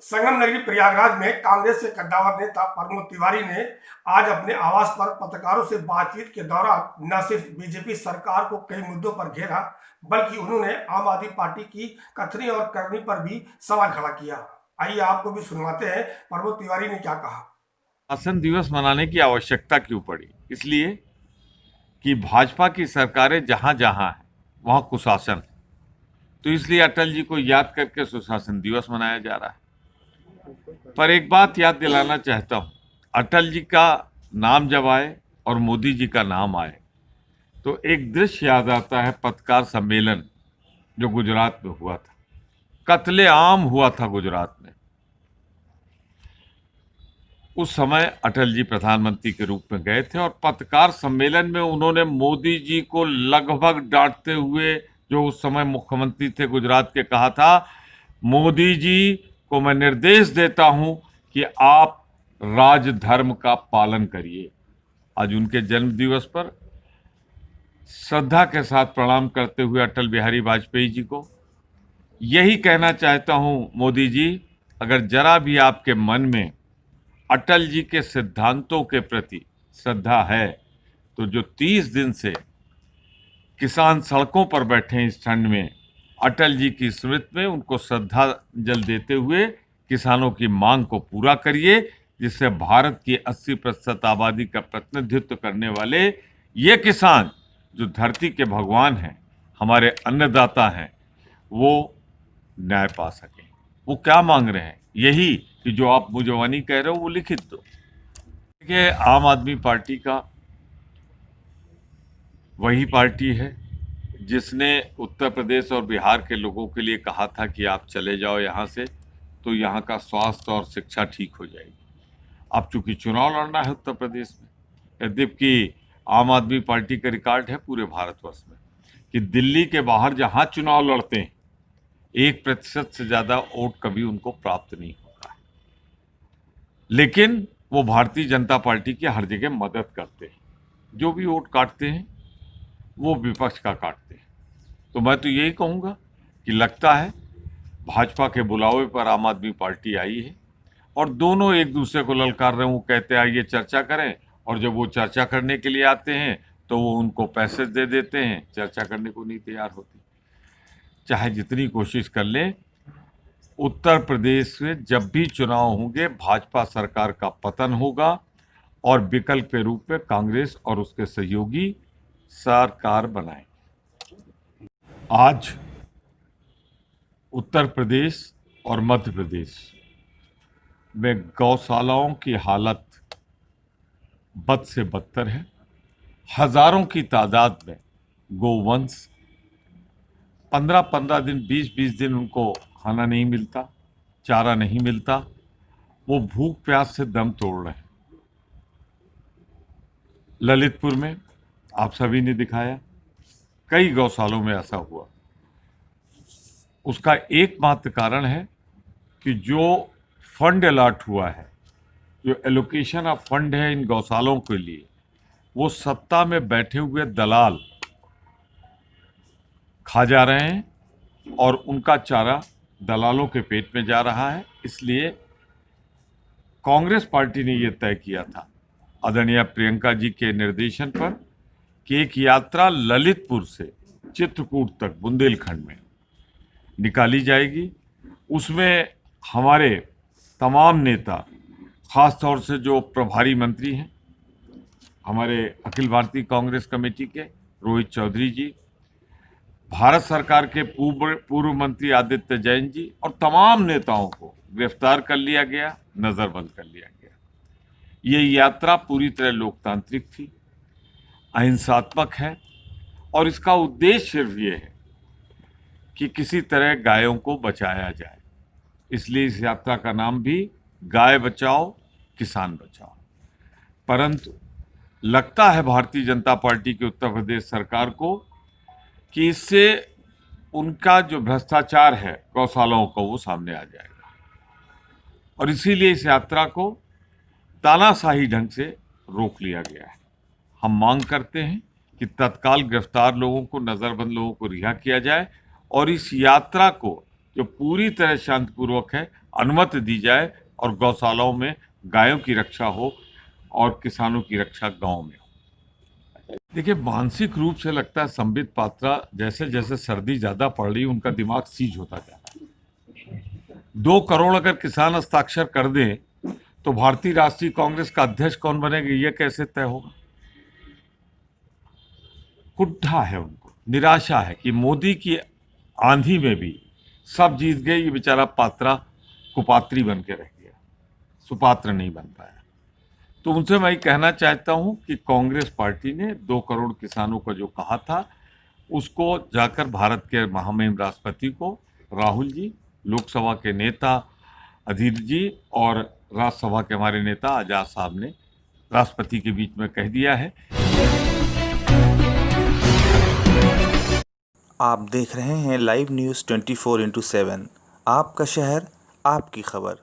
संगम नगरी प्रयागराज में कांग्रेस के कद्दावर नेता प्रमोद तिवारी ने आज अपने आवास पर पत्रकारों से बातचीत के दौरान न सिर्फ बीजेपी सरकार को कई मुद्दों पर घेरा, बल्कि उन्होंने आम आदमी पार्टी की कथनी और करनी पर भी सवाल खड़ा किया। आइए आपको भी सुनवाते हैं प्रमोद तिवारी ने क्या कहा। शासन दिवस मनाने की आवश्यकता क्यों पड़ी? इसलिए कि भाजपा की सरकारें जहां जहां है वहां कुशासन है, तो इसलिए अटल जी को याद करके सुशासन दिवस मनाया जा रहा है। पर एक बात याद दिलाना चाहता हूं, अटल जी का नाम जब आए और मोदी जी का नाम आए तो एक दृश्य याद आता है, पत्रकार सम्मेलन जो गुजरात में हुआ था। कत्लेआम हुआ था गुजरात में। उस समय अटल जी प्रधानमंत्री के रूप में गए थे और पत्रकार सम्मेलन में उन्होंने मोदी जी को लगभग डांटते हुए, जो उस समय मुख्यमंत्री थे गुजरात के, कहा था, मोदी जी को मैं निर्देश देता हूं कि आप राजधर्म का पालन करिए। आज उनके जन्म दिवस पर श्रद्धा के साथ प्रणाम करते हुए अटल बिहारी वाजपेयी जी को यही कहना चाहता हूं, मोदी जी, अगर जरा भी आपके मन में अटल जी के सिद्धांतों के प्रति श्रद्धा है तो जो 30 दिन से किसान सड़कों पर बैठे हैं इस ठंड में, अटल जी की स्मृति में उनको श्रद्धांजलि देते हुए किसानों की मांग को पूरा करिए, जिससे भारत की 80% आबादी का प्रतिनिधित्व करने वाले ये किसान जो धरती के भगवान हैं, हमारे अन्नदाता हैं, वो न्याय पा सकें। वो क्या मांग रहे हैं? यही कि जो आप मुजवानी कह रहे हो वो लिखित दो। देखिए, आम आदमी पार्टी का वही पार्टी है जिसने उत्तर प्रदेश और बिहार के लोगों के लिए कहा था कि आप चले जाओ यहाँ से तो यहाँ का स्वास्थ्य और शिक्षा ठीक हो जाएगी। अब चूंकि चुनाव लड़ना है उत्तर प्रदेश में, यद्यप कि आम आदमी पार्टी का रिकॉर्ड है पूरे भारतवर्ष में कि दिल्ली के बाहर जहाँ चुनाव लड़ते हैं 1% से ज़्यादा वोट कभी उनको प्राप्त नहीं होता है, लेकिन वो भारतीय जनता पार्टी की हर जगह मदद करते हैं। जो भी वोट काटते हैं वो विपक्ष का काटते हैं। तो मैं तो यही कहूँगा कि लगता है भाजपा के बुलावे पर आम आदमी पार्टी आई है और दोनों एक दूसरे को ललकार रहे हैं। वो कहते हैं आइए चर्चा करें, और जब वो चर्चा करने के लिए आते हैं तो वो उनको पैसे दे देते हैं, चर्चा करने को नहीं तैयार होती। चाहे जितनी कोशिश कर लें, उत्तर प्रदेश में जब भी चुनाव होंगे भाजपा सरकार का पतन होगा और विकल्प के रूप में कांग्रेस और उसके सहयोगी सरकार बनाएंगे। आज उत्तर प्रदेश और मध्य प्रदेश में गौशालाओं की हालत बद से बदतर है। हजारों की तादाद में गोवंश 15-15 दिन, 20-20 दिन उनको खाना नहीं मिलता, चारा नहीं मिलता, वो भूख प्यास से दम तोड़ रहे हैं। ललितपुर में आप सभी ने दिखाया, कई गौशालों में ऐसा हुआ। उसका एकमात्र कारण है कि जो फंड अलॉट हुआ है, जो एलोकेशन ऑफ फंड है इन गौशालों के लिए, वो सत्ता में बैठे हुए दलाल खा जा रहे हैं और उनका चारा दलालों के पेट में जा रहा है। इसलिए कांग्रेस पार्टी ने यह तय किया था आदरणीय प्रियंका जी के निर्देशन पर कि एक यात्रा ललितपुर से चित्रकूट तक बुंदेलखंड में निकाली जाएगी। उसमें हमारे तमाम नेता, खासतौर से जो प्रभारी मंत्री हैं हमारे अखिल भारतीय कांग्रेस कमेटी के रोहित चौधरी जी, भारत सरकार के पूर्व मंत्री आदित्य जैन जी और तमाम नेताओं को गिरफ्तार कर लिया गया, नजरबंद कर लिया गया। ये यात्रा पूरी तरह लोकतांत्रिक थी, अहिंसात्मक है और इसका उद्देश्य सिर्फ ये है कि किसी तरह गायों को बचाया जाए। इसलिए इस यात्रा का नाम भी गाय बचाओ किसान बचाओ। परंतु लगता है भारतीय जनता पार्टी की उत्तर प्रदेश सरकार को कि इससे उनका जो भ्रष्टाचार है गौशालाओं का, वो सामने आ जाएगा और इसीलिए इस यात्रा को तानाशाही ढंग से रोक लिया गया है। हम मांग करते हैं कि तत्काल गिरफ्तार लोगों को, नजरबंद लोगों को रिहा किया जाए और इस यात्रा को जो पूरी तरह शांतिपूर्वक है, अनुमति दी जाए और गौशालाओं में गायों की रक्षा हो और किसानों की रक्षा गांव में हो। देखिए, मानसिक रूप से लगता है संबित पात्रा जैसे जैसे सर्दी ज्यादा पड़ रही उनका दिमाग सीज होता जा रहा है। 2 करोड़ अगर किसान हस्ताक्षर कर दें तो भारतीय राष्ट्रीय कांग्रेस का अध्यक्ष कौन बनेगा ये कैसे तय होगा। कुंठा है उनको, निराशा है कि मोदी की आंधी में भी सब जीत गए, ये बेचारा पात्रा कुपात्री बन के रह गया, सुपात्र नहीं बन पाया। तो उनसे मैं कहना चाहता हूं कि कांग्रेस पार्टी ने 2 करोड़ किसानों को जो कहा था उसको जाकर भारत के महामहिम राष्ट्रपति को, राहुल जी, लोकसभा के नेता अधीर जी और राज्यसभा के हमारे नेता आजाद साहब ने राष्ट्रपति के बीच में कह दिया है। आप देख रहे हैं लाइव न्यूज़ 24/7, आपका शहर आपकी खबर।